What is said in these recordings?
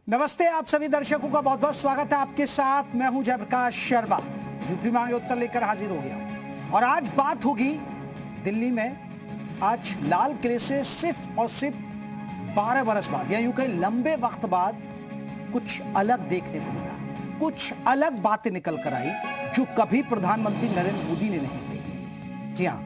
नमस्ते, आप सभी दर्शकों का बहुत बहुत स्वागत है। आपके साथ मैं हूं जयप्रकाश शर्मा। यूपी मांगे उत्तर लेकर हाजिर हो गया और आज बात होगी दिल्ली में। आज लाल किले से सिर्फ और सिर्फ 12 बरस बाद या यूं कहीं लंबे वक्त बाद कुछ अलग देखने को मिला, कुछ अलग बातें निकल कर आई जो कभी प्रधानमंत्री नरेंद्र मोदी ने नहीं कही। जी हाँ,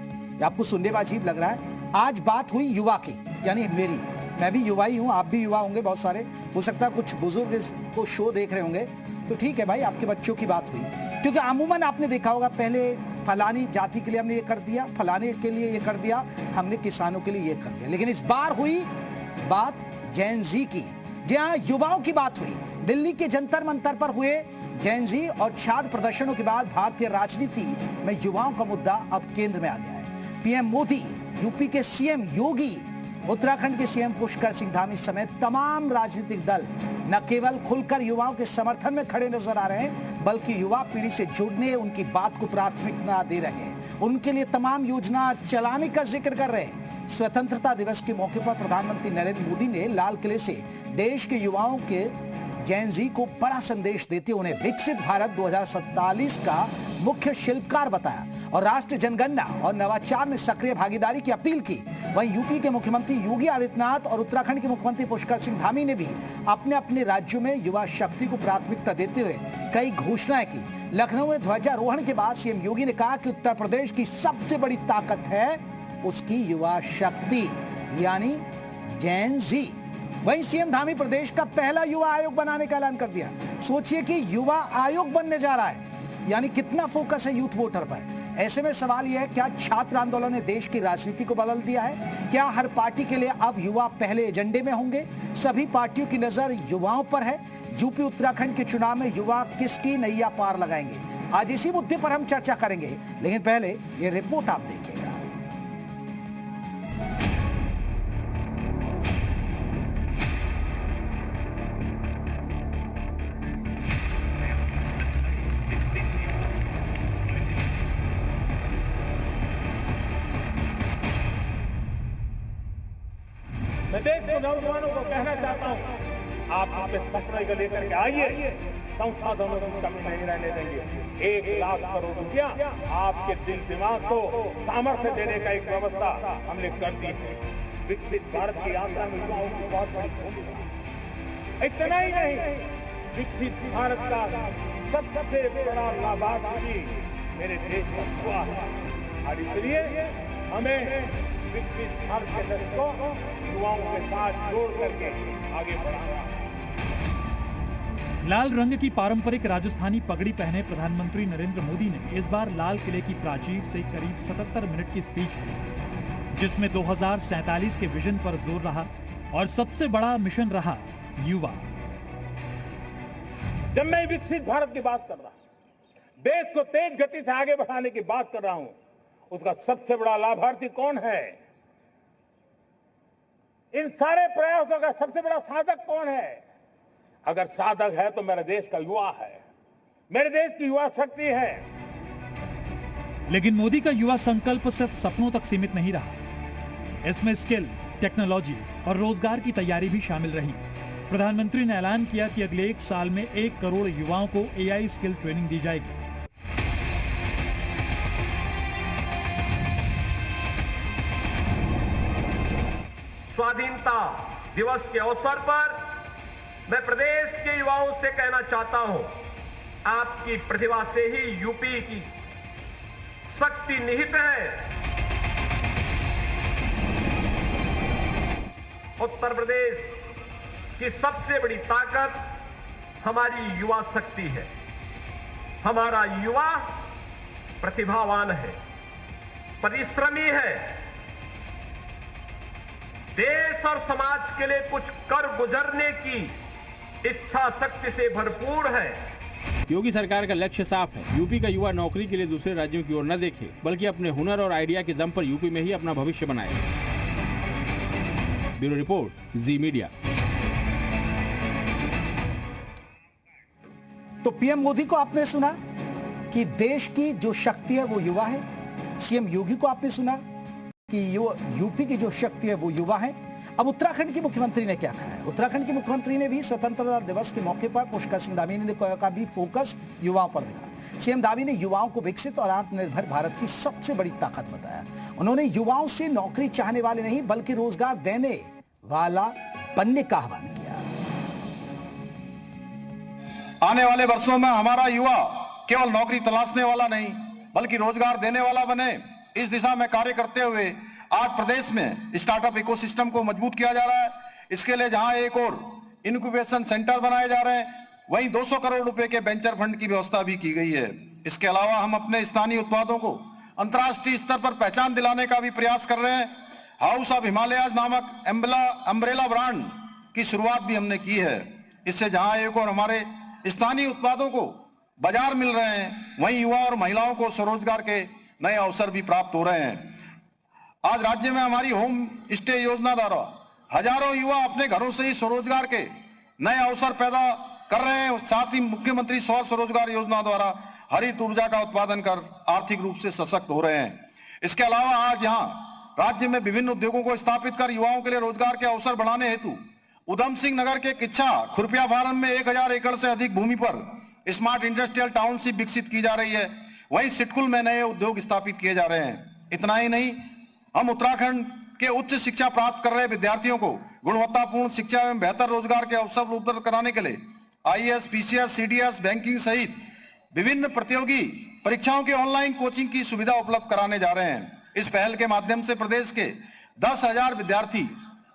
आपको सुनने में अजीब लग रहा है। आज बात हुई युवा की, यानी मेरी। मैं भी युवा ही हूँ, आप भी युवा होंगे बहुत सारे। हो सकता है कुछ बुजुर्ग को शो देख रहे होंगे, तो ठीक है भाई, आपके बच्चों की बात हुई। क्योंकि अमूमन आपने देखा होगा, पहले फलानी जाति के लिए हमने ये कर दिया, फलाने के लिए ये कर दिया, हमने किसानों के लिए ये कर दिया। लेकिन इस बार हुई बात जेन ज़ी की। जी हाँ, युवाओं की बात हुई। दिल्ली के जंतर मंतर पर हुए जेन ज़ी और छात्र प्रदर्शनों के बाद भारतीय राजनीति में युवाओं का मुद्दा अब केंद्र में आ गया है। पीएम मोदी, यूपी के सीएम योगी, उत्तराखंड के सीएम पुष्कर सिंह धामी समेत तमाम राजनीतिक दल न केवल खुलकर युवाओं के समर्थन में खड़े नजर आ रहे हैं, बल्कि युवा पीढ़ी से जुड़ने, उनकी बात को प्राथमिकता दे रहे हैं, उनके लिए तमाम योजना चलाने का जिक्र कर रहे हैं। स्वतंत्रता दिवस के मौके पर प्रधानमंत्री नरेंद्र मोदी ने लाल किले से देश के युवाओं के जेन ज़ी को बड़ा संदेश देते उन्हें विकसित भारत 2047 का मुख्य शिल्पकार बताया और राष्ट्रीय जनगणना और नवाचार में सक्रिय भागीदारी की अपील की। वहीं यूपी के मुख्यमंत्री योगी आदित्यनाथ और उत्तराखंड के मुख्यमंत्री पुष्कर सिंह धामी ने भी अपने अपने राज्यों में युवा शक्ति को प्राथमिकता देते हुए कई घोषणाएं की। लखनऊ में ध्वजारोहण के बाद सीएम योगी ने कहा कि उत्तर प्रदेश की सबसे बड़ी ताकत है उसकी युवा शक्ति, यानी जेन ज़ी। वहीं सीएम धामी प्रदेश का पहला युवा आयोग बनाने का ऐलान कर दिया। सोचिए कि युवा आयोग बनने जा रहा है, यानी कितना फोकस है यूथ वोटर पर। ऐसे में सवाल यह है, क्या छात्र आंदोलन ने देश की राजनीति को बदल दिया है? क्या हर पार्टी के लिए अब युवा पहले एजेंडे में होंगे? सभी पार्टियों की नजर युवाओं पर है। यूपी उत्तराखंड के चुनाव में युवा किसकी नैया पार लगाएंगे? आज इसी मुद्दे पर हम चर्चा करेंगे, लेकिन पहले ये रिपोर्ट आप देखिएगा। मैं देश के नौजवानों को कहना चाहता हूं, आप अपने सपने को लेकर के आइए, संसाधनों की कमी नहीं रहने देंगे। 1 लाख करोड़ रुपया आपके दिल दिमाग को सामर्थ्य देने का एक व्यवस्था हमने कर दी है। विकसित भारत की यात्रा में युवाओं की बहुत बड़ी भूमिका। इतना ही नहीं, विकसित भारत का सबसे बड़ा लाभार्थी मेरे देश का युवा है और इसलिए हमें विकसित भारत के लक्ष्य को युवाओं के साथ जोड़ करके आगे बढ़ाना। लाल रंग की पारंपरिक राजस्थानी पगड़ी पहने प्रधानमंत्री नरेंद्र मोदी ने इस बार लाल किले की प्राचीर से करीब 77 मिनट की स्पीच दी, जिसमें 2047 के विजन पर जोर रहा और सबसे बड़ा मिशन रहा युवा। जब मैं विकसित भारत की बात कर रहा हूं, देश को तेज गति से आगे बढ़ाने की बात कर रहा हूं, उसका सबसे बड़ा लाभार्थी कौन है? इन सारे प्रयासों का सबसे बड़ा साधक कौन है? अगर साधक है तो मेरे देश का युवा है, मेरे देश की युवा शक्ति है। लेकिन मोदी का युवा संकल्प सिर्फ सपनों तक सीमित नहीं रहा। इसमें स्किल, टेक्नोलॉजी और रोजगार की तैयारी भी शामिल रही। प्रधानमंत्री ने ऐलान किया कि अगले 1 साल में 1 करोड़ युवाओं को AI स्किल ट्रेनिंग दी जाएगी। स्वाधीनता दिवस के अवसर पर मैं प्रदेश के युवाओं से कहना चाहता हूं, आपकी प्रतिभा से ही यूपी की शक्ति निहित है। उत्तर प्रदेश की सबसे बड़ी ताकत हमारी युवा शक्ति है। हमारा युवा प्रतिभावान है, परिश्रमी है, देश और समाज के लिए कुछ कर गुजरने की इच्छा शक्ति से भरपूर है। योगी सरकार का लक्ष्य साफ है। यूपी का युवा नौकरी के लिए दूसरे राज्यों की ओर न देखे, बल्कि अपने हुनर और आइडिया के दम पर यूपी में ही अपना भविष्य बनाए। ब्यूरो रिपोर्ट, जी मीडिया। तो पीएम मोदी को आपने सुना कि देश की जो शक्ति है वो युवा है। सीएम योगी को आपने सुना कि यूपी की जो शक्ति है वो युवा है। अब उत्तराखंड की मुख्यमंत्री ने क्या कहा है? उत्तराखंड की मुख्यमंत्री ने भी स्वतंत्रता दिवस के मौके पर पुष्कर सिंह धामी ने का भी फोकस युवाओं पर दिखा। सीएम धामी ने युवाओं को विकसित और आत्मनिर्भर भारत की सबसे बड़ी ताकत बताया। उन्होंने युवाओं से नौकरी चाहने वाले नहीं बल्कि रोजगार देने वाला बनने का आह्वान किया। आने वाले वर्षों में हमारा युवा केवल नौकरी तलाशने वाला नहीं बल्कि रोजगार देने वाला बने, इस दिशा में कार्य करते हुए आज प्रदेश में स्टार्टअप इकोसिस्टम को मजबूत किया जा रहा है। इसके लिए जहां एक और इनक्यूबेशन सेंटर बनाए जा रहे हैं, वहीं 200 करोड़ रुपए के वेंचर फंड की व्यवस्था भी की गई है। इसके अलावा हम अपने स्थानीय उत्पादों को अंतर्राष्ट्रीय स्तर पर पहचान दिलाने का भी प्रयास कर रहे हैं। हाउस ऑफ हिमालयाज नामक अम्ब्रेला ब्रांड की शुरुआत भी हमने की है। इससे जहां एक और हमारे स्थानीय उत्पादों को बाजार मिल रहे हैं, वहीं युवा और महिलाओं को स्वरोजगार के नए अवसर भी प्राप्त हो रहे हैं। आज राज्य में हमारी होम स्टे योजना द्वारा हजारों युवा अपने घरों से ही स्वरोजगार के नए अवसर पैदा कर रहे हैं। साथ ही मुख्यमंत्री सौर स्वरोजगार योजना द्वारा हरित ऊर्जा का उत्पादन कर आर्थिक रूप से सशक्त हो रहे हैं। इसके अलावा आज यहाँ राज्य में विभिन्न उद्योगों को स्थापित कर युवाओं के लिए रोजगार के अवसर बढ़ाने हेतु उधम सिंह नगर के किच्छा खुरपिया फार्म में 1000 एकड़ से अधिक भूमि पर स्मार्ट इंडस्ट्रियल टाउनशिप विकसित की जा रही है। वहीं सिटकुल में नए उद्योग स्थापित किए जा रहे हैं। इतना ही नहीं, हम उत्तराखंड के उच्च शिक्षा प्राप्त कर रहे विद्यार्थियों को गुणवत्तापूर्ण शिक्षा एवं बेहतर रोजगार के अवसर उपलब्ध कराने के लिए आईएएस, पीसीएस, सीडीएस, बैंकिंग सहित विभिन्न प्रतियोगी परीक्षाओं की ऑनलाइन कोचिंग की सुविधा उपलब्ध कराने जा रहे हैं। इस पहल के माध्यम से प्रदेश के 10,000 विद्यार्थी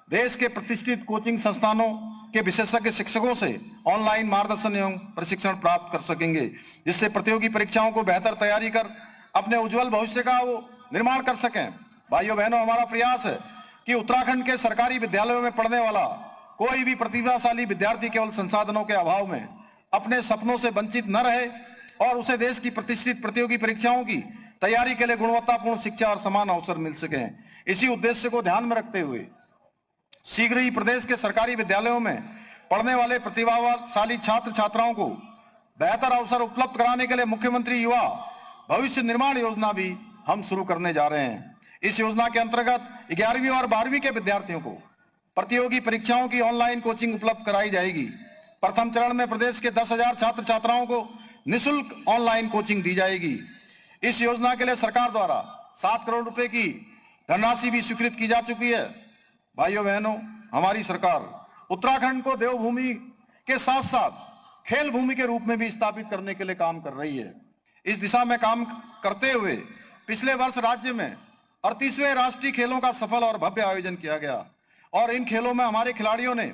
देश के प्रतिष्ठित कोचिंग संस्थानों के विशेषज्ञ शिक्षकों से ऑनलाइन मार्गदर्शन एवं प्रशिक्षण प्राप्त कर सकेंगे, जिससे प्रतियोगी परीक्षाओं को बेहतर तैयारी कर अपने उज्जवल भविष्य का वो निर्माण कर सकें। भाइयों बहनों, हमारा प्रयास है कि उत्तराखंड के सरकारी विद्यालयों में पढ़ने वाला कोई भी प्रतिभाशाली विद्यार्थी केवल संसाधनों के अभाव में अपने सपनों से वंचित न रहे और उसे देश की प्रतिष्ठित प्रतियोगी परीक्षाओं की तैयारी के लिए गुणवत्तापूर्ण शिक्षा और समान अवसर मिल सके। इसी उद्देश्य को ध्यान में रखते हुए शीघ्र ही प्रदेश के सरकारी विद्यालयों में पढ़ने वाले प्रतिभाशाली छात्र छात्राओं को बेहतर अवसर उपलब्ध कराने के लिए मुख्यमंत्री युवा भविष्य निर्माण योजना भी हम शुरू करने जा रहे हैं। इस योजना के अंतर्गत 11वीं और 12वीं के विद्यार्थियों को प्रतियोगी परीक्षाओं की ऑनलाइन कोचिंग उपलब्ध कराई जाएगी। प्रथम चरण में प्रदेश के 10,000 छात्र छात्राओं को निःशुल्क ऑनलाइन कोचिंग दी जाएगी। इस योजना के लिए सरकार द्वारा 7 करोड़ रुपए की धनराशि भी स्वीकृत की जा चुकी है। भाइयों बहनों, हमारी सरकार उत्तराखंड को देवभूमि के साथ साथ खेल भूमि के रूप में भी स्थापित करने के लिए काम कर रही है। इस दिशा में काम करते हुए पिछले वर्ष राज्य में 38वें राष्ट्रीय खेलों का सफल और भव्य आयोजन किया गया और इन खेलों में हमारे खिलाड़ियों ने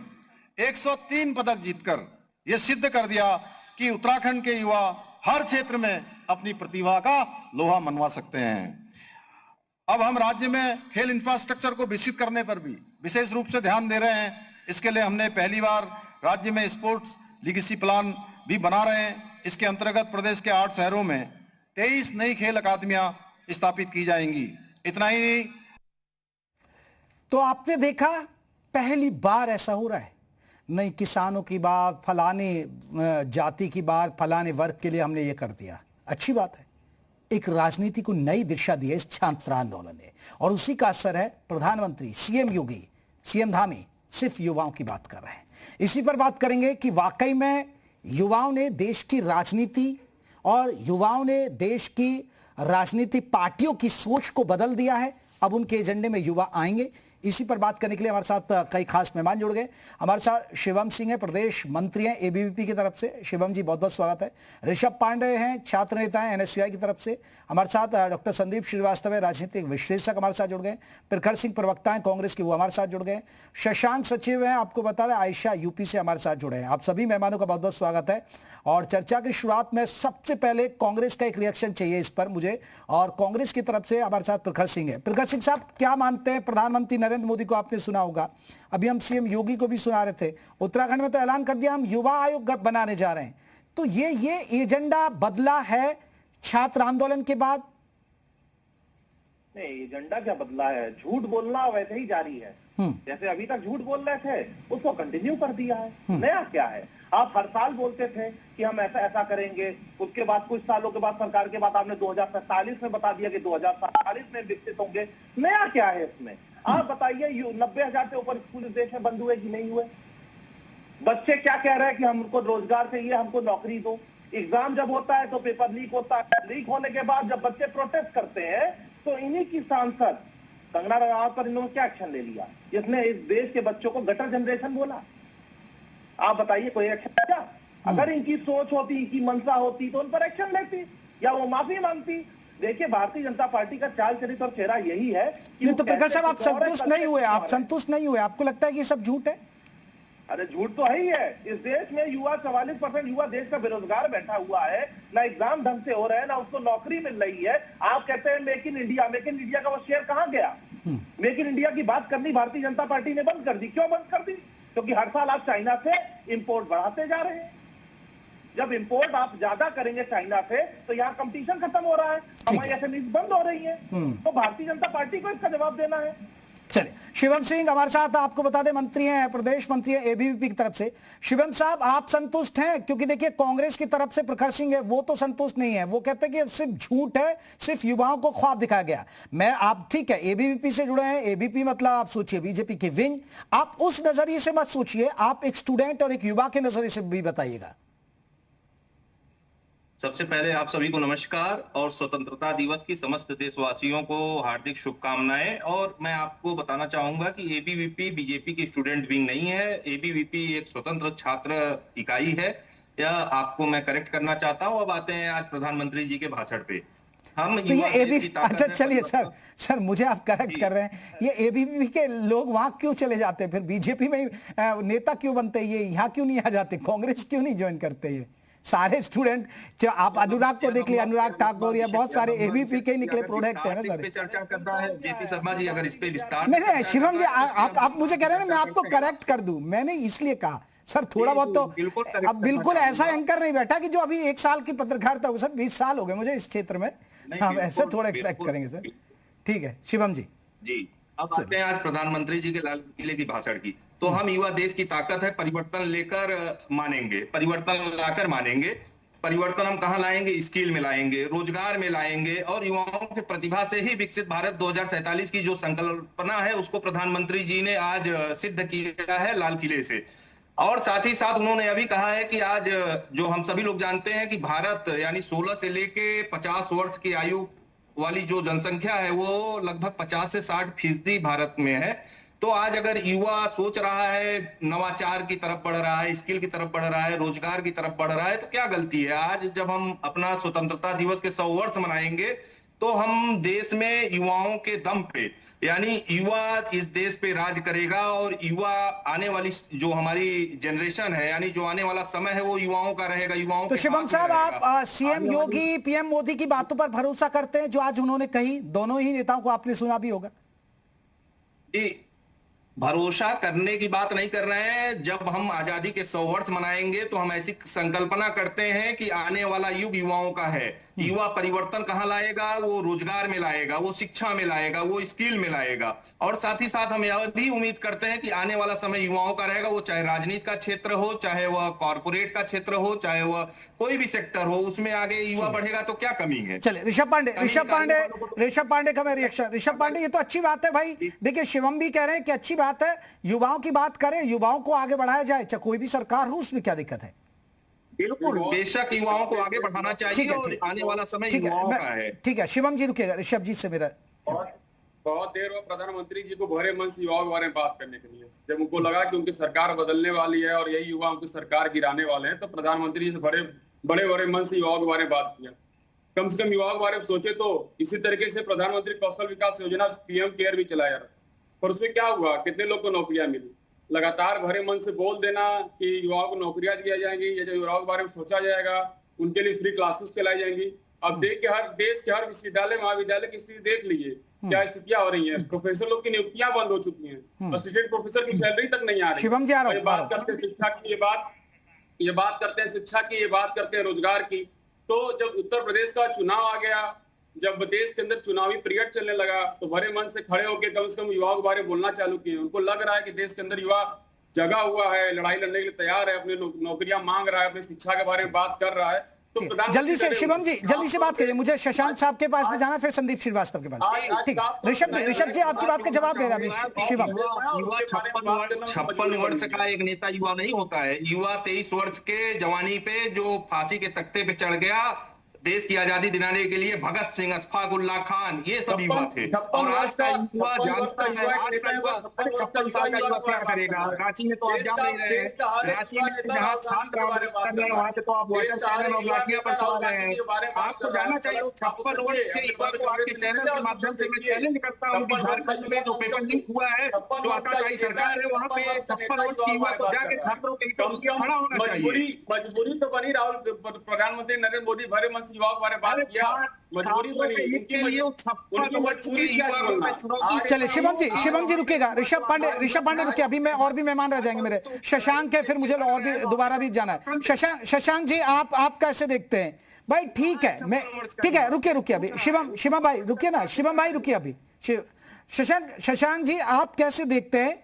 103 पदक जीतकर यह सिद्ध कर दिया कि उत्तराखंड के युवा हर क्षेत्र में अपनी प्रतिभा का लोहा मनवा सकते हैं। अब हम राज्य में खेल इंफ्रास्ट्रक्चर को विकसित करने पर भी विशेष रूप से ध्यान दे रहे हैं। इसके लिए हमने पहली बार राज्य में स्पोर्ट्स लीगेसी प्लान भी बना रहे हैं। इसके अंतर्गत प्रदेश के 8 शहरों में 23 नई खेल अकादमियां स्थापित की जाएंगी। इतना ही नहीं, तो आपने देखा पहली बार ऐसा हो रहा है। नई किसानों की बात, फलाने जाति की बात, फलाने वर्ग के लिए हमने ये कर दिया, अच्छी बात है। एक राजनीति को नई दिशा दी है इस छात्र आंदोलन ने और उसी का असर है। प्रधानमंत्री सीएम योगी, सीएम धामी सिर्फ युवाओं की बात कर रहे हैं। इसी पर बात करेंगे कि वाकई में युवाओं ने देश की राजनीति और युवाओं ने देश की राजनीति पार्टियों की सोच को बदल दिया है। अब उनके एजेंडे में युवा आएंगे। इसी पर बात करने के लिए हमारे साथ कई खास मेहमान जुड़ गए। हमारे साथ शिवम सिंह है, प्रदेश मंत्री हैं एबीवीपी की तरफ से। शिवम जी बहुत बहुत स्वागत है। ऋषभ पांडे हैं, छात्र नेता हैं एनएसयूआई की तरफ से। हमारे साथ डॉक्टर संदीप श्रीवास्तव है, राजनीतिक विश्लेषक हमारे साथ जुड़ गए। प्रखर सिंह प्रवक्ता हैं कांग्रेस के, वो हमारे साथ जुड़ गए। शशांक सचिव हैं, आपको बता दें आयशा यूपी से हमारे साथ जुड़े हैं। आप सभी मेहमानों का बहुत बहुत स्वागत है। और चर्चा की शुरुआत में सबसे पहले कांग्रेस का एक रिएक्शन चाहिए इस पर मुझे, और कांग्रेस की तरफ से हमारे साथ प्रखर सिंह है। प्रखर सिंह साहब, क्या मानते हैं? प्रधानमंत्री नरेंद्र मोदी को आपने सुना होगा, अभी हम सीएम योगी को भी सुना रहे थे। उत्तराखंड में तो ऐलान कर दिया हम युवा आयोग बनाने जा रहे हैं। तो ये एजेंडा बदला है छात्र आंदोलन के बाद? नहीं, एजेंडा क्या बदला है? झूठ बोलना वैसे ही जारी है। जैसे अभी तक झूठ बोल रहे थे उसको कंटिन्यू कर दिया है। नया क्या है? आप हर साल बोलते थे कि हम ऐसा ऐसा करेंगे, उसके बाद कुछ सालों के बाद सरकार के बाद आपने 2047 में बता दिया कि 2047 में विकसित होंगे। नया क्या है इसमें? आप बताइए 90,000 से ऊपर स्कूल इस देश में बंद हुए कि नहीं हुए? बच्चे क्या कह रहे हैं कि हमको रोजगार चाहिए, हमको नौकरी दो। एग्जाम जब होता है तो पेपर लीक होता है, लीक होने के बाद जब बच्चे प्रोटेस्ट करते हैं तो इन्हीं की सांसद कंगना रनावत पर इन्होंने क्या एक्शन ले लिया, जिसने इस देश के बच्चों को गटर जनरेशन बोला? आप बताइए कोई एक्शन क्या? अगर इनकी सोच होती, इनकी मंशा होती तो उन पर एक्शन लेती या वो माफी मांगती। देखिए भारतीय जनता पार्टी का चाल चरित्र और चेहरा यही है कि नहीं तो प्रकाश साहब आप संतुष्ट नहीं हुए, आप संतुष्ट नहीं हुए, आपको लगता है कि ये सब झूठ है? अरे झूठ तो है ही है। इस देश में युवा 44% युवा देश का बेरोजगार बैठा हुआ है, ना एग्जाम ढंग से हो रहे हैं, ना उसको नौकरी मिल रही है। आप कहते हैं make in India, make in India का वो शेयर कहां गया? मेक इन इंडिया की बात करनी भारतीय जनता पार्टी ने बंद कर दी। क्यों बंद कर दी? क्योंकि हर साल आप चाइना से इंपोर्ट बढ़ाते जा रहे हैं। जब इंपोर्ट आप ज्यादा करेंगे चाइना से तो यहाँ कंपटीशन खत्म हो रहा है, हमारी एसएमईज बंद हो रही है। तो भारतीय जनता पार्टी को इसका जवाब देना है। चलिए शिवम सिंह हमारे साथ, आपको बता दें मंत्री हैं, प्रदेश मंत्री हैं एबीवीपी की तरफ से। शिवम साहब आप संतुष्ट हैं? क्योंकि देखिए कांग्रेस की तरफ से प्रखर सिंह है, वो तो संतुष्ट नहीं है, वो कहते हैं कि सिर्फ झूठ है, सिर्फ युवाओं को ख्वाब दिखाया गया। मैं आप ठीक है एबीवीपी से जुड़े हैं, एबीपी मतलब आप सोचिए बीजेपी की विंग, आप उस नजरिए से मत सोचिए, आप एक स्टूडेंट और एक युवा के नजरिए से भी बताइएगा। सबसे पहले आप सभी को नमस्कार और स्वतंत्रता दिवस की समस्त देशवासियों को हार्दिक शुभकामनाएं। और मैं आपको बताना चाहूंगा कि एबीवीपी बीजेपी की स्टूडेंट विंग नहीं है, एबीवीपी एक स्वतंत्र छात्र इकाई है। यह आपको मैं करेक्ट करना चाहता हूं। अब आते हैं आज प्रधानमंत्री जी के भाषण पे। हम तो ये एबीवीपी, अच्छा चलिए सर मुझे आप करेक्ट कर रहे हैं, ये एबीवीपी के लोग वहां क्यों चले जाते हैं, फिर बीजेपी में नेता क्यों बनते हैं, ये यहाँ क्यों नहीं आ जाते, कांग्रेस क्यों नहीं ज्वाइन करते? ये सारे स्टूडेंट जो आप अनुराग को देख लिया, अनुराग ठाकुर या बहुत सारे एबीवीपी के निकले प्रोडक्ट है ना सर। चर्चा करना है जेपी शर्मा जी, अगर इस पे विस्तार नहीं शिवम जी आप मुझे कह रहे हैं ना मैं आपको करेक्ट कर दूं, मैंने इसलिए कहा सर थोड़ा बहुत तो अब बिल्कुल ऐसा एंकर नहीं बैठा कि जो अभी 1 साल की पत्रकारिता हो, सर 20 साल हो गए मुझे इस क्षेत्र में, हम ऐसे थोड़ा करेक्ट करेंगे सर। ठीक है शिवम जी। अब आते हैं आज प्रधानमंत्री जी के लाल किले की भाषण की। तो हम युवा देश की ताकत है, परिवर्तन लेकर मानेंगे, परिवर्तन लाकर मानेंगे। परिवर्तन हम कहां लाएंगे? स्किल में लाएंगे, रोजगार में लाएंगे और युवाओं की प्रतिभा से ही विकसित भारत 2047 की जो संकल्पना है उसको प्रधानमंत्री जी ने आज सिद्ध किया है लाल किले से। और साथ ही साथ उन्होंने यह भी कहा है कि आज जो हम सभी लोग जानते हैं कि भारत यानी 16 से लेके 50 वर्ष की आयु वाली जो जनसंख्या है वो लगभग 50 से 60% भारत में है। तो आज अगर युवा सोच रहा है, नवाचार की तरफ बढ़ रहा है, स्किल की तरफ बढ़ रहा है, रोजगार की तरफ बढ़ रहा है, तो क्या गलती है? आज जब हम अपना स्वतंत्रता दिवस के 100 वर्ष मनाएंगे तो हम देश में युवाओं के दम पे, यानी युवा इस देश पे राज करेगा और युवा आने वाली जो हमारी जनरेशन है, यानी जो आने वाला समय है वो युवाओं का रहेगा। युवाओं तो शिवम साहब आप सीएम योगी पीएम मोदी की बातों पर भरोसा करते हैं जो आज उन्होंने कही? दोनों ही नेताओं को आपने सुना भी होगा। भरोसा करने की बात नहीं कर रहे हैं। जब हम आजादी के 100 वर्ष मनाएंगे तो हम ऐसी संकल्पना करते हैं कि आने वाला युग युवाओं का है। युवा परिवर्तन कहां लाएगा? वो रोजगार में लाएगा, वो शिक्षा में लाएगा, वो स्किल में लाएगा। और साथ ही साथ हम यह भी उम्मीद करते हैं कि आने वाला समय युवाओं का रहेगा, वो चाहे राजनीति का क्षेत्र हो, चाहे वह कॉर्पोरेट का क्षेत्र हो, चाहे वह कोई भी सेक्टर हो, उसमें आगे युवा बढ़ेगा तो क्या कमी है? चलिए ऋषभ पांडे का मैं रिएक्शन। ऋषभ पांडे ये तो अच्छी बात है भाई, देखिए शिवम भी कह रहे हैं कि अच्छी बात है, युवाओं की बात करें, युवाओं को आगे बढ़ाया जाए, चाहे कोई भी सरकार हो, उसमें क्या दिक्कत है? बिल्कुल, बेशक युवाओं को आगे बढ़ाना चाहिए और आने वाला समय युवाओं का है। ठीक है शिवम जी रुकेगा, ऋषभ जी से मेरा बहुत देर हुआ प्रधानमंत्री जी को भरे मन से युवाओं के बारे में बात करने के लिए। जब उनको लगा कि उनकी सरकार बदलने वाली है और यही युवा उनकी सरकार गिराने वाले हैं, तो प्रधानमंत्री जी से बड़े मन से युवाओं के बारे में बात किया। कम से कम युवाओं के बारे में सोचे तो इसी तरीके से प्रधानमंत्री कौशल विकास योजना पीएम केयर भी चलाया, पर उसमें क्या हुआ? कितने लोग को नौकरियां मिली? लगातार भरे मन से बोल देना कि युवाओं को नौकरियां दिया जाएंगी या जो युवाओं के बारे में सोचा जाएगा उनके लिए फ्री क्लासेस चलाई जाएंगी। अब देश के हर विश्वविद्यालय महाविद्यालय की स्थिति देख लीजिए, क्या स्थितियां हो रही हैं। प्रोफेसर लोग की नियुक्तियां बंद हो चुकी हैं, असिस्टेंट प्रोफेसर की सैलरी तक नहीं आ रही। शिवम जी बात करते हैं शिक्षा की, ये बात करते हैं शिक्षा की, ये बात करते हैं रोजगार की। तो जब उत्तर प्रदेश का चुनाव आ गया, जब देश के अंदर चुनावी पीरियड चलने लगा, तो भरे मन से खड़े होकर कम से कम युवाओं के बारे में बोलना चालू किए। उनको लग रहा है कि देश के अंदर युवा जगा हुआ है, लड़ाई लड़ने के लिए तैयार है, अपनी नौकरियां मांग रहा है, अपनी शिक्षा के बारे में बात कर रहा है। जल्दी से शिवम जी जल्दी से बात करिए, मुझे शशांक साहब के पास में जाना, फिर संदीप श्रीवास्तव के पास। ठीक है ऋषभ जी आपकी बात का जवाब दे रहा है शिवम। युवा 56 वर्ष का एक नेता युवा नहीं होता है। युवा 23 वर्ष के जवानी पे जो फांसी के तख्ते पे चढ़ गया देश की आजादी दिलाने के लिए, भगत सिंह, अशफाक उल्लाह खान, ये सब युवा थे। और आज का युवा जानता है, आज का युवा 56 साल का युवा क्या करेगा। रांची में तो आप जान नहीं रहे हैं, रांची में जहाँ छात्र कर रहे हैं वहां पे तो आप वाटर चैनल और लाठियां पर चल रहे हैं। आपको जाना चाहिए 56 वर्ष के युवा को आपके चैनल के माध्यम से मैं चैलेंज करता हूँ कि झारखंड में जो पेपर लीक हुआ है, जो आताशाही सरकार है, वहाँ पे 56 वर्ष की युवा को जाके छात्रों के लिए खड़ा होना चाहिए। मजबूरी तो बनी, राहुल प्रधानमंत्री नरेंद्र मोदी भरे मन युवा के बारे में बात किया, मजबूरी चलिए शिवम जी रुकेगा, ऋषभ पांडे रुके, अभी मैं और भी मेहमान रह जाएंगे मेरे। शशांक है, फिर मुझे और भी दोबारा भी जाना है। शशांक जी आप कैसे देखते हैं भाई? ठीक है, मैं ठीक है, रुकिए अभी शिवम भाई रुकिए ना, शिवम भाई रुकिए अभी। शशांक जी आप कैसे देखते हैं?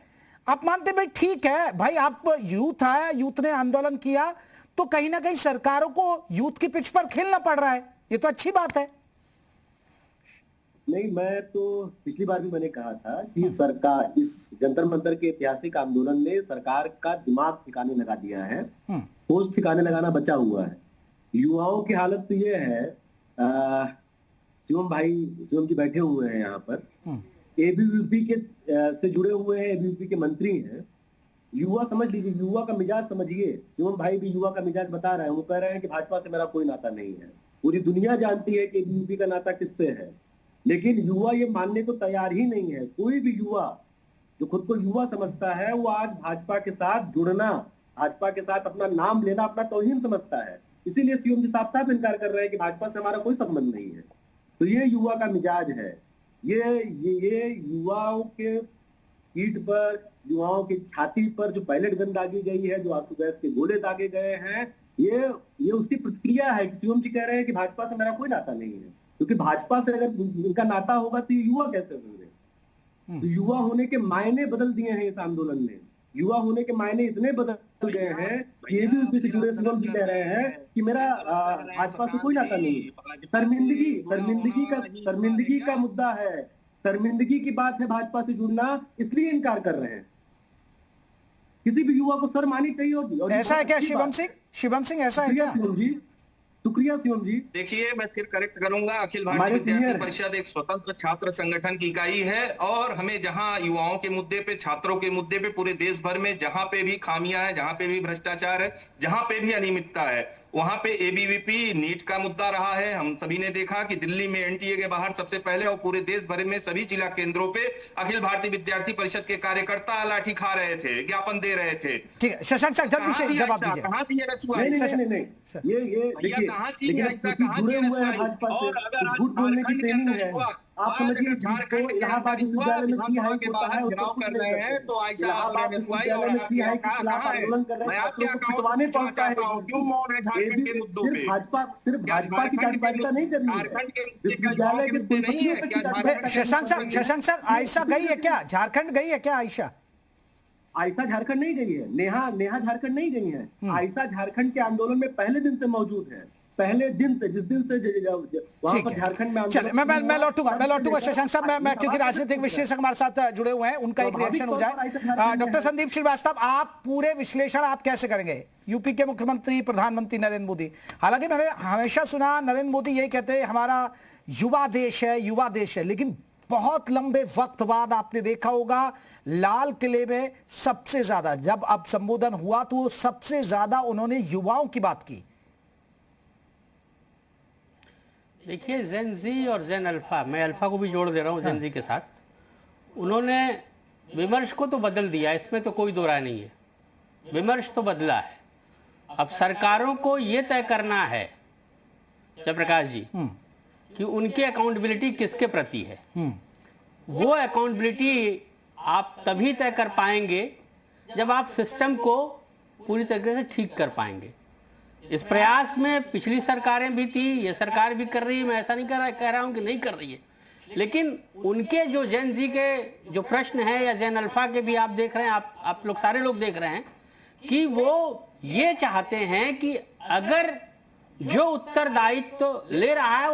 आप मानते भाई ठीक है भाई, आप यूथ आया, यूथ ने आंदोलन किया, तो कहीं ना कहीं सरकारों को यूथ की पिच पर खेलना पड़ रहा है, ये तो अच्छी बात है। नहीं, मैं तो पिछली बार भी मैंने कहा था कि सरकार इस जंतर मंतर के ऐतिहासिक आंदोलन ने सरकार का दिमाग ठिकाने लगा दिया है, होश ठिकाने लगाना बचा हुआ है। युवाओं की हालत तो ये है, शिवम जी बैठे हुए हैं यहाँ पर, एबीवीपी के से जुड़े हुए हैं, एबीवीपी के मंत्री हैं। युवा समझ लीजिए, युवा का मिजाज समझिए। शिवम भाई भी युवा का मिजाज बता रहे हैं, वो कह रहे हैं कि भाजपा से मेरा कोई नाता नहीं है। पूरी दुनिया जानती है कि एबीवीपी का नाता किससे है, लेकिन युवा ये मानने को तैयार ही नहीं है। कोई भी युवा जो खुद को युवा समझता है, वो आज भाजपा के साथ जुड़ना, भाजपा के साथ अपना नाम लेना अपना तौहीन समझता है। इसीलिए शिवम जी साफ साफ इनकार कर रहे हैं कि भाजपा से हमारा कोई संबंध नहीं है। तो ये युवा का मिजाज है। ये युवाओं के पीठ पर, युवाओं की छाती पर जो पैलेट गन दागी गई है, जो आंसू गैस के गोले दागे गए हैं, ये उसकी प्रतिक्रिया है। शिवम जी कह रहे हैं कि भाजपा से मेरा कोई नाता नहीं है, क्योंकि भाजपा से अगर इनका नाता होगा तो ये युवा कैसे होंगे? तो युवा होने के मायने बदल दिए हैं इस आंदोलन ने। युवा होने के मायने इतने बदल गए हैं कि एबीवीपी से जुड़े शिवम जी कह रहे हैं कि मेरा भाजपा से कोई नाता नहीं है। शर्मिंदगी का मुद्दा है, शर्मिंदगी की बात है भाजपा से जुड़ना, इसलिए इनकार कर रहे हैं। किसी भी युवा को शर्म आनी चाहिए होगी। ऐसा है क्या शिवम सिंह ऐसा है क्या? शुक्रिया शिवम जी। देखिए, मैं फिर करेक्ट करूंगा, अखिल भारतीय विद्यार्थी परिषद एक स्वतंत्र छात्र संगठन की इकाई है, और हमें जहां युवाओं के मुद्दे पे, छात्रों के मुद्दे पे, पूरे देश भर में जहां पे भी खामियां है, जहां पे भी भ्रष्टाचार है, जहां पे भी अनियमितता है, वहां पे एबीवीपी नीट का मुद्दा रहा है। हम सभी ने देखा कि दिल्ली में एनटीए के बाहर सबसे पहले और पूरे देश भर में सभी जिला केंद्रों पे अखिल भारतीय विद्यार्थी परिषद के कार्यकर्ता लाठी खा रहे थे, ज्ञापन दे रहे थे। ठीक है शशांक साहब जल्दी से जवाब दीजिए। कहां थी ये रचुआ? ये देखिए, कहां थी जुड़े हुए हैं भाजपा से, झूठ बोलने की ट्रेनिंग है। आप समझिए, झारखंड इलाहाबाद विश्वविद्यालय में की हाई कोर्ट है, चुनाव कर रहे हैं तो इलाहाबाद विश्वविद्यालय में की हाई के खिलाफ आंदोलन कर रहे हैं, आप लोग को पिटवाने पहुंचता है। क्यों मौन है झारखंड के मुद्दों पे? सिर्फ भाजपा की कार्यकारिता नहीं करनी है, विश्वविद्यालय के कुलपतियों की। शशांक साहब आयशा गई है क्या? झारखंड गई है क्या आयशा? आयशा झारखंड नहीं गई है, नेहा झारखंड नहीं गई है। आयशा झारखंड के आंदोलन में पहले दिन से मौजूद है, पहले दिन से, जिस दिन से वहां पर झारखंड में। चलिए मैं लौटूंगा शशांक साहब, मैं क्योंकि राजनीतिक विश्लेषक हमारे साथ जुड़े हुए हैं, उनका एक रिएक्शन हो जाए। डॉक्टर संदीप श्रीवास्तव, आप पूरे विश्लेषण आप कैसे करेंगे? यूपी के मुख्यमंत्री, प्रधानमंत्री नरेंद्र मोदी, हालांकि मैंने हमेशा सुना नरेंद्र मोदी यही कहते हैं हमारा युवा देश है, लेकिन बहुत लंबे वक्त बाद आपने देखा होगा लाल किले में सबसे ज्यादा जब अब संबोधन हुआ तो सबसे ज्यादा उन्होंने युवाओं की बात की। देखिए, जेन जी और जेन अल्फा, मैं अल्फा को भी जोड़ दे रहा हूँ जेन जी के साथ, उन्होंने विमर्श को तो बदल दिया, इसमें तो कोई दो राय नहीं है। विमर्श तो बदला है। अब सरकारों को ये तय करना है जयप्रकाश जी कि उनकी अकाउंटेबिलिटी किसके प्रति है। वो अकाउंटेबिलिटी आप तभी तय कर पाएंगे जब आप सिस्टम को पूरी तरीके से ठीक कर पाएंगे। इस प्रयास में पिछली सरकारें भी थी, ये सरकार भी कर रही है, मैं ऐसा नहीं कह रहा हूं कि नहीं कर रही है, लेकिन उनके जो जेन जी के जो प्रश्न है या जेन अल्फा के भी आप देख रहे हैं, आप लोग सारे लोग देख रहे हैं कि वो ये चाहते हैं कि अगर जो उत्तरदायित्व ले रहा है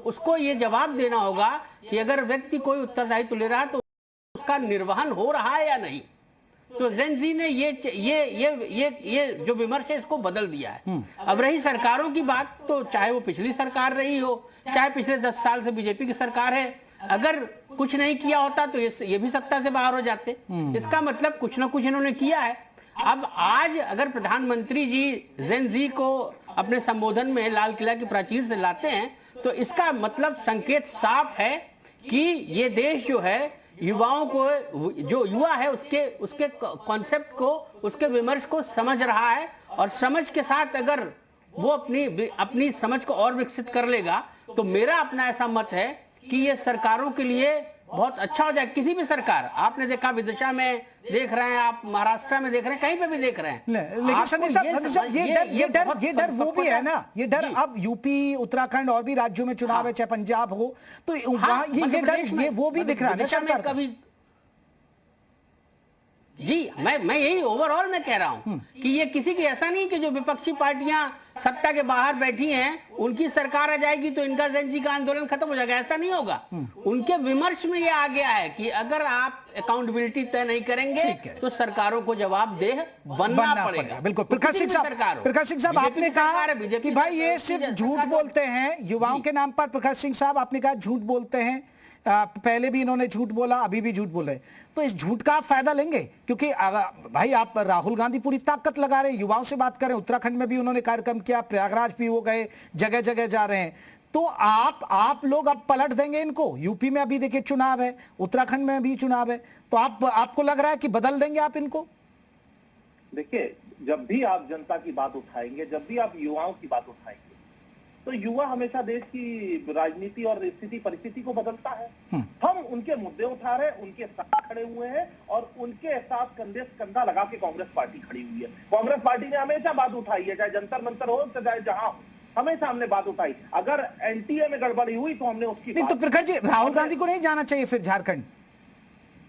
उसको ये जवाब देना होगा कि अगर व्यक्ति कोई उत्तरदायित्व ले रहा है तो उसका निर्वहन हो रहा है या नहीं। तो जेनजी ने ये जो विमर्श है इसको बदल दिया है। अब रही सरकारों की बात, तो चाहे वो पिछली सरकार रही हो, चाहे पिछले 10 साल से बीजेपी की सरकार है, अगर कुछ नहीं किया होता तो ये भी सत्ता से बाहर हो जाते। इसका मतलब कुछ ना कुछ इन्होंने किया है। अब आज अगर प्रधानमंत्री जी जेनजी को अपने संबोधन में लाल किला की प्राचीर से लाते हैं तो इसका मतलब संकेत साफ है कि ये देश जो है युवाओं को, जो युवा है उसके कॉन्सेप्ट को, उसके विमर्श को समझ रहा है, और समझ के साथ अगर वो अपनी समझ को और विकसित कर लेगा तो मेरा अपना ऐसा मत है कि ये सरकारों के लिए बहुत अच्छा हो जाए। किसी भी सरकार, आपने देखा विदिशा में देख रहे हैं, आप महाराष्ट्र में देख रहे हैं, कहीं पे भी देख रहे हैं। लेकिन संदीप साहब ये डर वो भी है ना, ये डर अब यूपी, उत्तराखंड और भी राज्यों में चुनाव है, चाहे पंजाब हो, तो ये डर ये वो भी दिख रहा है ना सरकार कभी। जी मैं यही ओवरऑल में कह रहा हूं कि ये किसी की ऐसा नहीं कि जो विपक्षी पार्टियां सत्ता के बाहर बैठी हैं उनकी सरकार आ जाएगी तो इनका जेनजी का आंदोलन खत्म हो जाएगा, ऐसा नहीं होगा। उनके विमर्श में ये आ गया है कि अगर आप अकाउंटेबिलिटी तय नहीं करेंगे तो सरकारों को जवाबदेह बनना पड़ेगा। बिल्कुल। प्रकाश सिंह साहब आपने कहा कि भाई ये सिर्फ झूठ बोलते हैं युवाओं के नाम पर। प्रकाश सिंह साहब आपने कहा झूठ बोलते हैं, पहले भी इन्होंने झूठ बोला, अभी भी झूठ बोल रहे हैं, तो इस झूठ का आप फायदा लेंगे? क्योंकि भाई आप राहुल गांधी पूरी ताकत लगा रहे हैं, युवाओं से बात करें, उत्तराखंड में भी उन्होंने कार्यक्रम किया, प्रयागराज भी हो गए, जगह जगह जा रहे हैं, तो आप लोग अब पलट देंगे इनको? यूपी में अभी देखिए चुनाव है, उत्तराखंड में भी चुनाव है, तो आपको लग रहा है कि बदल देंगे आप इनको? देखिए, जब भी आप जनता की बात उठाएंगे, जब भी आप युवाओं की बात उठाएंगे, तो युवा हमेशा देश की राजनीति और स्थिति परिस्थिति को बदलता है। हम उनके मुद्दे उठा रहे हैं, उनके साथ खड़े हुए हैं, और उनके साथ कंधे से कंधा लगा के कांग्रेस पार्टी खड़ी हुई है। कांग्रेस पार्टी ने हमेशा बात उठाई है, चाहे जंतर मंतर हो, चाहे जहां हो, हमेशा हमने बात उठाई। अगर एनटीए में गड़बड़ी हुई तो हमने उसकी नहीं। तो प्रखर जी, राहुल गांधी को नहीं जाना चाहिए फिर झारखंड?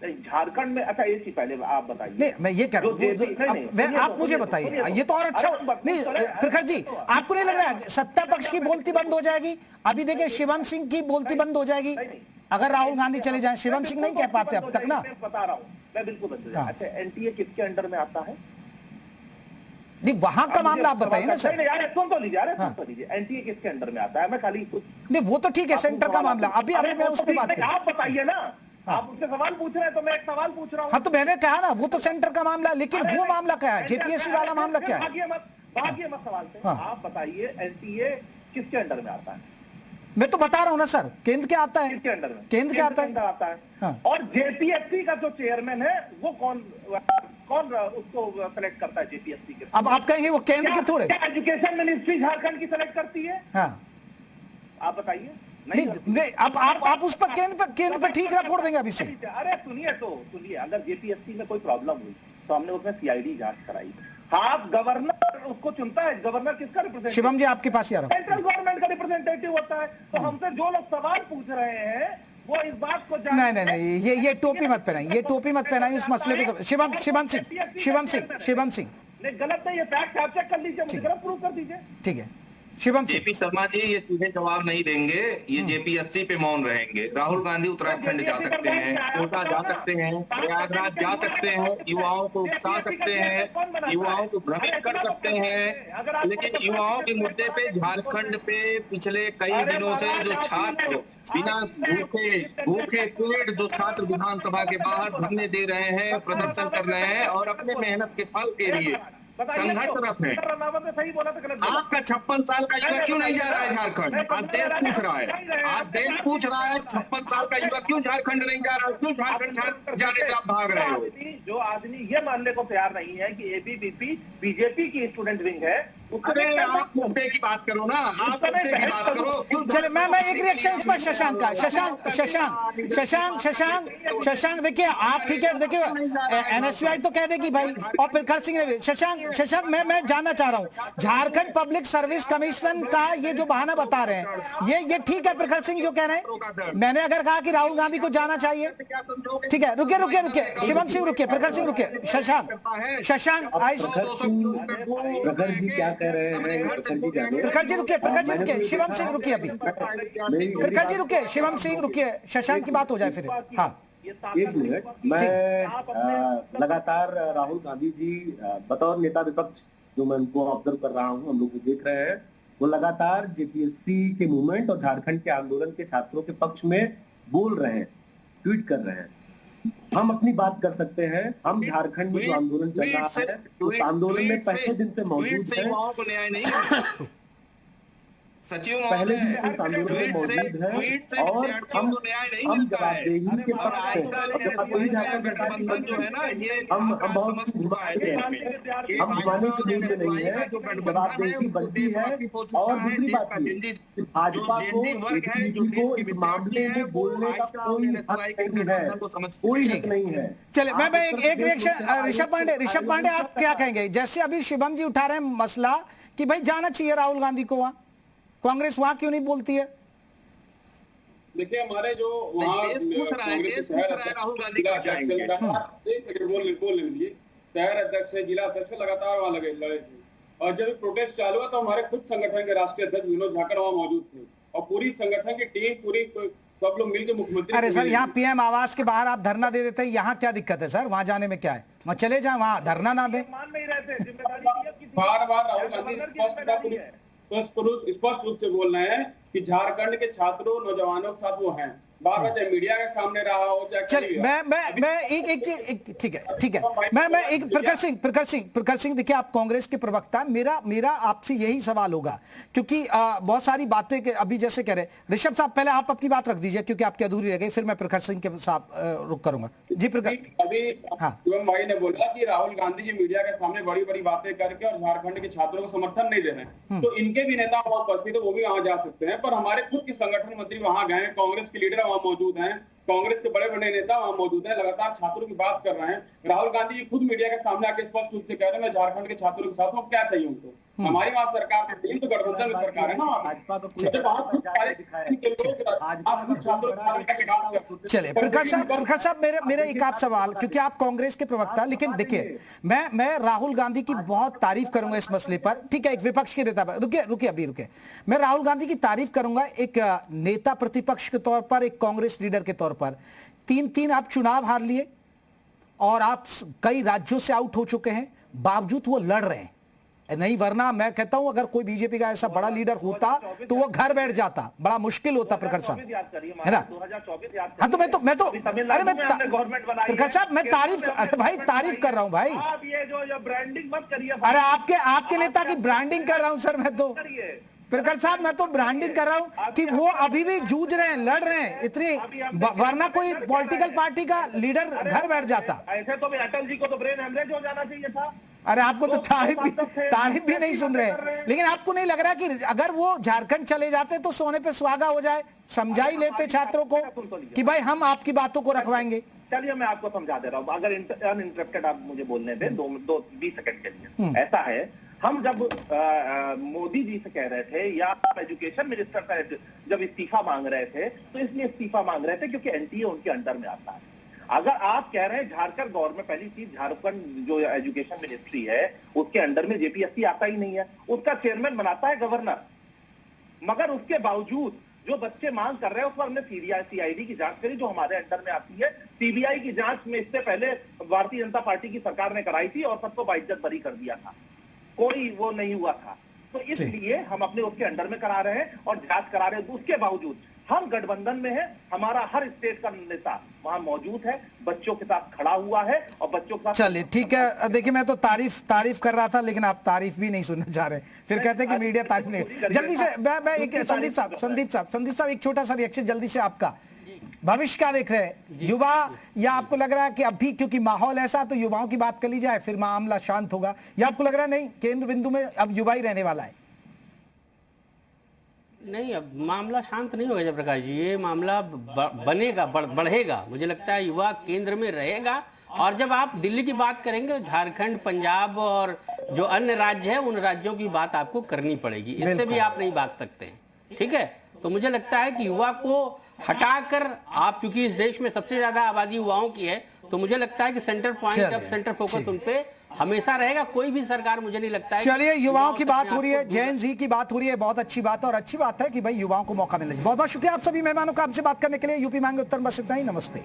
झारखंड में, अच्छा एक चीज पहले आप बताइए। नहीं, मैं ये कह रहा हूँ, आप मुझे बताइए, ये तो और अच्छा नहीं। प्रखर जी, आपको नहीं लग रहा है सत्ता पक्ष की बोलती बंद हो जाएगी? अभी देखिए शिवम सिंह की बोलती बंद हो जाएगी अगर राहुल गांधी चले जाएं। शिवम सिंह नहीं कह पाते अब तक ना। बता रहा हूँ मैं, बिल्कुल बंद हो जाएगा। अच्छा, एनटीए किसके अंडर में आता है? नहीं, वहां का मामला आप बताइए ना सर। यार सुन तो लीजिए, एनटीए किसके अंडर में आता है? मैं खाली नहीं, वो तो ठीक है, सेंटर का मामला। अभी मैं उस पर बात कर, आप बताइए ना। आप मुझसे सवाल पूछ रहे हैं तो मैं एक सवाल पूछ रहा हूँ। हाँ, तो मैंने कहा ना वो तो सेंटर का मामला, लेकिन वो मामला क्या है? जेपीएससी वाला मामला क्या है? भागिए मत सवाल से। आप बताइए एनटीए किसके अंडर में आता है? मैं तो बता रहा हूँ ना सर, केंद्र क्या आता है? किसके अंडर में? केंद्र क्या आता है? और जेपीएससी का जो चेयरमैन है वो कौन उसको सेलेक्ट करता है जेपीएससी के? अब आप कहेंगे वो केंद्र के थोड़े? एजुकेशन मिनिस्ट्री झारखंड की सेलेक्ट करती है? हाँ, आप बताइए। नहीं, अब आप उस पर केंद्र पर ठीक रिपोर्ट देंगे अभी से। अरे सुनिए, अगर जेपीएससी में कोई प्रॉब्लम हुई तो हमने उसमें सीआईडी जांच कराई। हाँ, गवर्नर उसको चुनता है। गवर्नर किसका रिप्रेजेंटेटिव? शिवम जी आपके पास ही आ रहा हूं। सेंट्रल गवर्नमेंट का रिप्रेजेंटेटिव होता है। तो हमसे जो लोग सवाल पूछ रहे हैं वो इस बात को नहीं, ये टोपी मत पहनाइए, ये टोपी मत पहनाइए उस मसले को। शिवम सिंह गलत नहीं, ये फैक्ट आप चेक कर लीजिए, मुझे गलत प्रूव कर दीजिए। ठीक है शिवम जेपी शर्मा जी, ये सीधे जवाब नहीं देंगे, ये जेपीएससी पे मौन रहेंगे। राहुल गांधी उत्तराखंड जा सकते हैं, कोटा जा सकते हैं, प्रयागराज जा सकते हैं, युवाओं को उकसा सकते हैं, युवाओं को भ्रमित कर सकते हैं, लेकिन युवाओं के मुद्दे पे झारखंड पे पिछले कई दिनों से जो छात्र बिना भूखे पेट जो छात्र विधानसभा के बाहर धरने दे रहे हैं, प्रदर्शन कर रहे हैं और अपने मेहनत के फल के लिए संघर्षरत है। आपका 56 साल का युवा क्यों नहीं जा रहा है झारखंड? आप देश पूछ रहा है 56 साल का युवा क्यों झारखंड नहीं जा रहा है? क्यों झारखंड जाने से आप भाग रहे हो? जो आदमी ये मानने को तैयार नहीं है कि एबीवीपी बीजेपी की स्टूडेंट विंग है, अरे आप मुद्दे की बात करो ना, आप मुद्दे की बात करो। चले मैं एक रिएक्शन इस पर शशांक का। शशांक देखिए, आप ठीक है, देखिए एनएसयूआई तो कह देगी भाई, और प्रखर सिंह ने भी। शशांक मैं जानना चाह रहा हूँ, झारखंड पब्लिक सर्विस कमीशन का ये जो बहाना बता रहे हैं, ये ठीक है प्रखर सिंह जो कह रहे हैं? मैंने अगर कहा कि राहुल गांधी को जाना चाहिए, ठीक है, रुकिए शिवम सिंह रुकिए, प्रखर सिंह रुकिए, शशांक प्रखर जी क्या कह रहे हैं प्रखर जी रुकिए, शिवम सिंह रुकिए, अभी प्रखर जी रुकिए, शिवम सिंह रुकिए, शशांक की बात हो जाए फिर। हाँ, एक मिनट। मैं लगातार राहुल गांधी जी बतौर नेता विपक्ष जो मैं उनको ऑब्जर्व कर रहा हूँ, हम लोग देख रहे हैं, वो लगातार जेपीएससी के मूवमेंट और झारखंड के आंदोलन के छात्रों के पक्ष में बोल रहे हैं, ट्वीट कर रहे हैं। हम अपनी बात कर सकते हैं। हम झारखंड में जो आंदोलन चल रहा है उस आंदोलन में पहले दिन से मौजूद है, सचिव पहले दिन से आंदोलन में मौजूद है और हम जवाबदेही के पक्ष में कोई झारखंड सरकार की जो है ना, ये हम बहुत घुमाने की नींद में नहीं है, जवाबदेही बनती है। और दूसरी बात भाजपा को इस मामले में बोलने का कोई हक नहीं है, कोई हक नहीं है। चले मैं एक रिएक्शन, ऋषभ पांडे आप क्या कहेंगे? जैसे अभी शिवम जी उठा रहे हैं मसला कि भाई जाना चाहिए राहुल गांधी को वहां, कांग्रेस वहां क्यों नहीं बोलती है? देखिए हमारे जो वहाँ पूछ रहा है राहुल गांधी का जाएंगे। बोल लीजिए, शहर अध्यक्ष है, जिला अध्यक्ष लगातार वहाँ लड़े थे, और जब प्रोटेस्ट चालू हुआ तो हमारे खुद संगठन के राष्ट्रीय अध्यक्ष विनोद झाकर वहाँ मौजूद थे और पूरी संगठन की टीम, पूरी सब लोग मिलकर मुख्यमंत्री। अरे सर, यहाँ पीएम आवास के बाहर आप धरना दे देते हैं, यहाँ क्या दिक्कत है सर? वहाँ जाने में क्या है? वहाँ चले जाए, वहाँ धरना ना दे। बार बार राहुल गांधी स्पष्ट रूप से बोल रहे हैं कि झारखंड के छात्रों, नौजवानों के साथ वो हैं। बार बार चाहे मीडिया के सामने रहा हो, चाहे चल मैं एक ठीक है मैं एक प्रखर सिंह देखिए, आप कांग्रेस के प्रवक्ता, मेरा आपसे यही सवाल होगा, क्योंकि बहुत सारी बातें के अभी जैसे कह रहे ऋषभ साहब, पहले आप अपनी बात रख दीजिए क्योंकि आपकी अधूरी रह गई, फिर मैं प्रखर सिंह के साथ रुक करूंगा। जी प्रखर। अभी शिवम भाई ने बोला कि राहुल गांधी जी मीडिया के सामने बड़ी बड़ी बातें करके और झारखंड के छात्रों को समर्थन नहीं दे रहे हैं, तो इनके भी नेता वहां उपस्थित है, वो भी वहां जा सकते हैं। पर हमारे खुद के संगठन मंत्री वहां गए, कांग्रेस के लीडर वहां मौजूद हैं, कांग्रेस के बड़े बड़े नेता वहां मौजूद हैं, लगातार छात्रों की बात कर रहे हैं। राहुल गांधी जी खुद मीडिया के सामने आके स्पष्ट रूप से कह रहे हैं मैं झारखंड के छात्रों के साथ हूं, क्या चाहिए उनको? हमारी वहां सरकार है, तो गठबंधन में सरकार है ना। चले प्रखर साहब मेरा एक आप सवाल, क्योंकि आप कांग्रेस के प्रवक्ता, लेकिन देखिए मैं राहुल गांधी की बहुत तारीफ करूंगा इस मसले पर, ठीक है, एक विपक्ष के नेता पर। रुकिए, मैं राहुल गांधी की तारीफ करूंगा एक नेता प्रतिपक्ष के तौर पर, एक कांग्रेस लीडर के तौर पर। 3 आप चुनाव हार लिए और आप कई राज्यों से आउट हो चुके हैं, बावजूद वो लड़ रहे हैं। नहीं, वरना मैं कहता हूं अगर कोई बीजेपी का ऐसा बड़ा लीडर होता तो वो घर बैठ जाता, बड़ा मुश्किल होता। प्रखर साहब है ना? हाँ, तो मैं तो प्रखर साहब मैं तारीफ कर रहा हूं भाई। आप ये जो ब्रांडिंग मत करिए। अरे आपके नेता की ब्रांडिंग कर रहा हूं सर मैं तो। प्रखर साहब मैं तो ब्रांडिंग कर रहा हूं कि वो अभी भी जूझ रहे हैं, लड़ रहे हैं इतनी, वरना कोई पॉलिटिकल पार्टी का लीडर घर बैठ जाता। ऐसे तो अटल जी को तो ब्रेन हेमरेज हो जाना चाहिए था। अरे आपको तो तारीफ भी नहीं सुन रहे, लेकिन आपको नहीं लग रहा कि अगर वो झारखंड चले जाते तो सोने पे सुहागा हो जाए? समझा ही लेते छात्रों को कि भाई हम आपकी बातों को रखवाएंगे। चलिए मैं आपको समझा दे रहा हूँ, अगर अनइंटरप्टेड आप मुझे बोलने दें 20 सेकंड के लिए। ऐसा है, हम जब मोदी जी से कह रहे थे या एजुकेशन मिनिस्टर का जब इस्तीफा मांग रहे थे, तो इसलिए इस्तीफा मांग रहे थे क्योंकि एनटीए उनके अंडर में आता है। अगर आप कह रहे हैं झारखंड गवर्नमेंट, पहली चीज झारखंड जो एजुकेशन मिनिस्ट्री है उसके अंडर में जेपीएससी आता ही नहीं है, उसका चेयरमैन बनाता है गवर्नर। मगर उसके बावजूद जो बच्चे मांग कर रहे हैं उस पर हमने सीआईडी की जांच करी जो हमारे अंडर में आती है। सीबीआई की जांच में इससे पहले भारतीय जनता पार्टी की सरकार ने कराई थी और सबको बाइज्जत बरी कर दिया था, कोई वो नहीं हुआ था। तो इसलिए हम अपने उसके अंडर में करा रहे हैं और जांच करा रहे हैं। उसके बावजूद हम गठबंधन में है, हमारा हर स्टेट का नेता वहां मौजूद है, बच्चों के साथ खड़ा हुआ है और बच्चों के साथ। चलिए ठीक है, देखिए मैं तो तारीफ कर रहा था, लेकिन आप तारीफ भी नहीं सुनना चाह रहे, फिर कहते हैं कि मीडिया तारीफ नहीं। जल्दी से मैं एक संदीप साहब एक छोटा सा रिएक्शन जल्दी से आपका। भविष्य क्या देख रहे हैं युवा, या आपको लग रहा है कि अभी क्योंकि माहौल ऐसा तो युवाओं की बात कर ली जाए फिर मामला शांत होगा, या आपको लग रहा है नहीं केंद्र बिंदु में अब युवा ही रहने वाला है? नहीं, अब मामला शांत नहीं होगा जयप्रकाश जी, ये मामला बनेगा, बढ़ेगा। मुझे लगता है युवा केंद्र में रहेगा। और जब आप दिल्ली की बात करेंगे, झारखंड, पंजाब और जो अन्य राज्य है उन राज्यों की बात आपको करनी पड़ेगी, इससे भी आप नहीं भाग सकते हैं। ठीक है, तो मुझे लगता है कि युवा को हटाकर, आप चूंकि इस देश में सबसे ज्यादा आबादी युवाओं की है, तो मुझे लगता है कि centre point of centre focus उन पे हमेशा रहेगा, कोई भी सरकार मुझे नहीं लगता है। चलिए, युवाओं की बात हो रही है, जैन जी की बात हो रही है, बहुत अच्छी बात है और अच्छी बात है कि भाई युवाओं को मौका मिलना चाहिए। बहुत बहुत शुक्रिया आप सभी मेहमानों का, आपसे बात करने के लिए। यूपी मांगे उत्तर, बस इतना ही। नमस्ते।